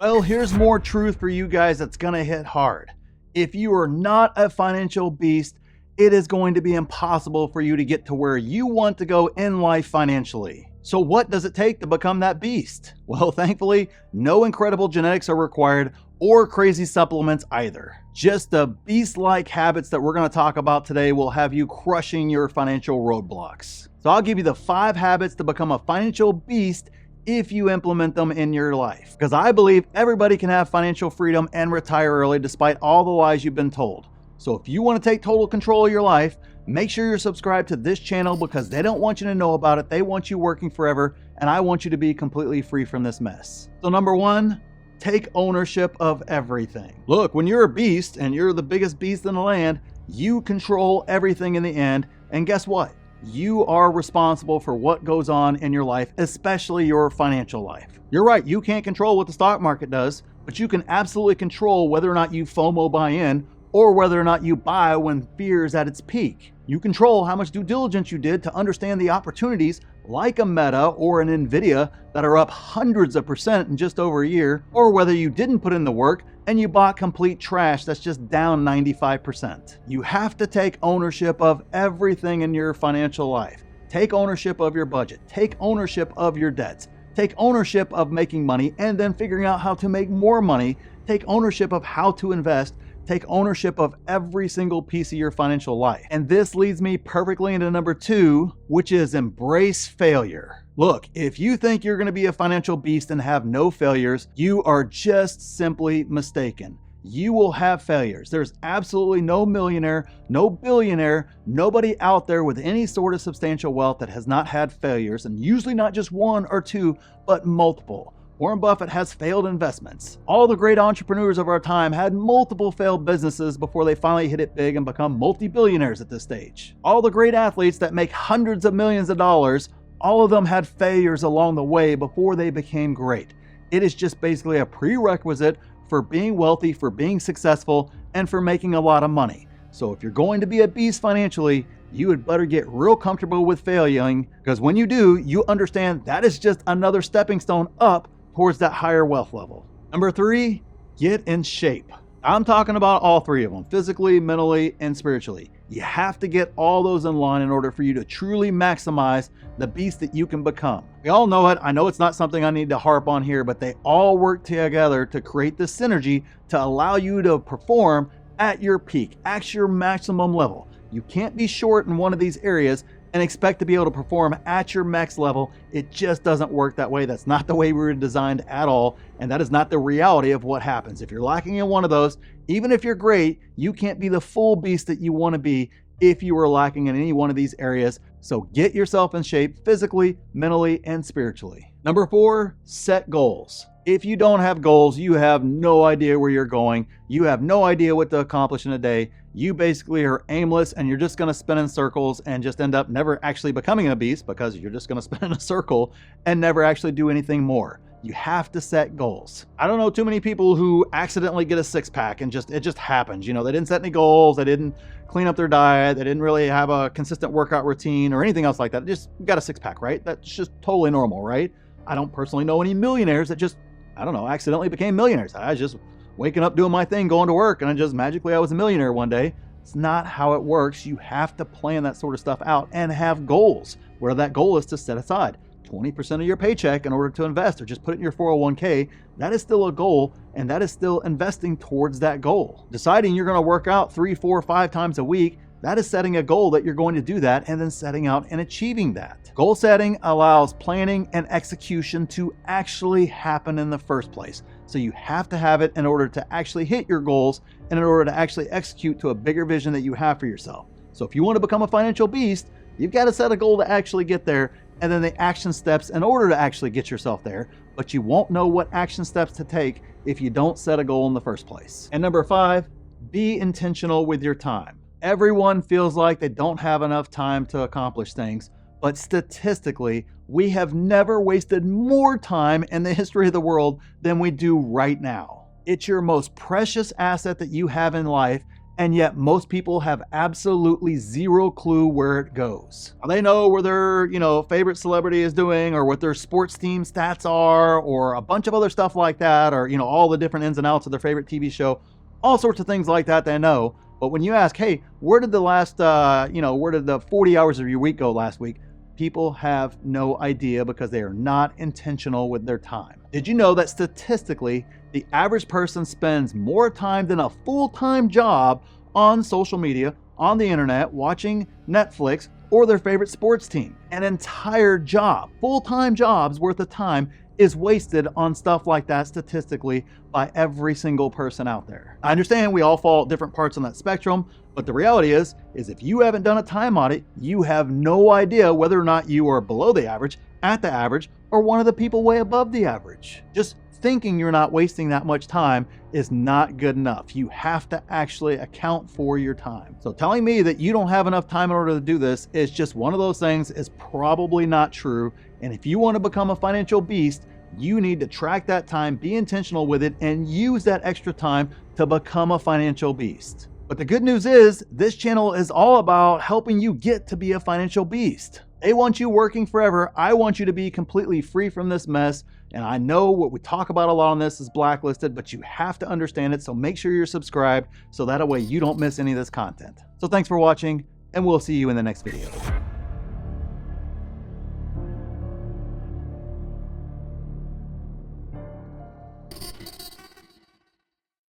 Well, here's more truth for you guys that's gonna hit hard. If you are not a financial beast, it is going to be impossible for you to get to where you want to go in life financially. So what does it take to become that beast? Well, thankfully, no incredible genetics are required or crazy supplements either. Just the beast-like habits that we're gonna talk about today will have you crushing your financial roadblocks. So I'll give you the 5 habits to become a financial beast if you implement them in your life. Because I believe everybody can have financial freedom and retire early despite all the lies you've been told. So if you want to take total control of your life, make sure you're subscribed to this channel because they don't want you to know about it. They want you working forever, and I want you to be completely free from this mess. So number 1, take ownership of everything. Look, when you're a beast and you're the biggest beast in the land, you control everything in the end. And guess what? You are responsible for what goes on in your life, especially your financial life. You're right, you can't control what the stock market does, but you can absolutely control whether or not you FOMO buy in or whether or not you buy when fear is at its peak. You control how much due diligence you did to understand the opportunities like a Meta or an Nvidia that are up hundreds of percent in just over a year, or whether you didn't put in the work and you bought complete trash that's just down 95%. You have to take ownership of everything in your financial life. Take ownership of your budget. Take ownership of your debts. Take ownership of making money and then figuring out how to make more money. Take ownership of how to invest. Take ownership of every single piece of your financial life. And this leads me perfectly into number 2, which is embrace failure. Look, if you think you're going to be a financial beast and have no failures, you are just simply mistaken. You will have failures. There's absolutely no millionaire, no billionaire, nobody out there with any sort of substantial wealth that has not had failures, and usually not just 1 or 2, but multiple. Warren Buffett has failed investments. All the great entrepreneurs of our time had multiple failed businesses before they finally hit it big and become multi-billionaires at this stage. All the great athletes that make hundreds of millions of dollars, all of them had failures along the way before they became great. It is just basically a prerequisite for being wealthy, for being successful, and for making a lot of money. So if you're going to be a beast financially, you had better get real comfortable with failing, because when you do, you understand that is just another stepping stone up towards that higher wealth level. Number 3, get in shape. I'm talking about all 3 of them, physically, mentally, and spiritually. You have to get all those in line in order for you to truly maximize the beast that you can become. We all know it. I know it's not something I need to harp on here, but they all work together to create this synergy to allow you to perform at your peak, at your maximum level. You can't be short in one of these areas and expect to be able to perform at your max level. It just doesn't work that way. That's not the way we were designed at all, and that is not the reality of what happens. If you're lacking in one of those, even if you're great, you can't be the full beast that you want to be if you are lacking in any one of these areas. So get yourself in shape physically, mentally, and spiritually. Number 4, set goals. If you don't have goals, you have no idea where you're going. You have no idea what to accomplish in a day. You basically are aimless and you're just going to spin in circles and just end up never actually becoming a beast because you're just going to spin in a circle and never actually do anything more. You have to set goals. I don't know too many people who accidentally get a 6-pack and it just happens. You know, they didn't set any goals. They didn't clean up their diet. They didn't really have a consistent workout routine or anything else like that. They just got a 6-pack, right? That's just totally normal, right? I don't personally know any millionaires that just, I don't know, accidentally became millionaires. I was just waking up doing my thing, going to work, and just magically I was a millionaire one day. It's not how it works. You have to plan that sort of stuff out and have goals, where that goal is to set aside 20% of your paycheck in order to invest, or just put it in your 401k. That is still a goal, and that is still investing towards that goal. Deciding you're going to work out 3, 4, 5 times a week, that is setting a goal that you're going to do that and then setting out and achieving that. Goal setting allows planning and execution to actually happen in the first place. So you have to have it in order to actually hit your goals and in order to actually execute to a bigger vision that you have for yourself. So if you want to become a financial beast, you've got to set a goal to actually get there, and then the action steps in order to actually get yourself there. But you won't know what action steps to take if you don't set a goal in the first place. And number 5, be intentional with your time. Everyone feels like they don't have enough time to accomplish things, but statistically, we have never wasted more time in the history of the world than we do right now. It's your most precious asset that you have in life, and yet most people have absolutely zero clue where it goes. They know where their, favorite celebrity is doing, or what their sports team stats are, or a bunch of other stuff like that, or, all the different ins and outs of their favorite TV show, all sorts of things like that they know. But when you ask, hey, where did the last, where did the 40 hours of your week go last week? People have no idea because they are not intentional with their time. Did you know that statistically, the average person spends more time than a full-time job on social media, on the internet, watching Netflix, or their favorite sports team? An entire job, full-time job's worth of time is wasted on stuff like that statistically by every single person out there. I understand we all fall at different parts on that spectrum, but the reality is if you haven't done a time audit, you have no idea whether or not you are below the average, at the average, or one of the people way above the average. Just thinking you're not wasting that much time is not good enough. You have to actually account for your time. So telling me that you don't have enough time in order to do this is just one of those things. Is probably not true. And if you want to become a financial beast, you need to track that time, be intentional with it, and use that extra time to become a financial beast. But the good news is this channel is all about helping you get to be a financial beast. They want you working forever. I want you to be completely free from this mess. And I know what we talk about a lot on this is blacklisted, but you have to understand it. So make sure you're subscribed so that way you don't miss any of this content. So thanks for watching, and we'll see you in the next video.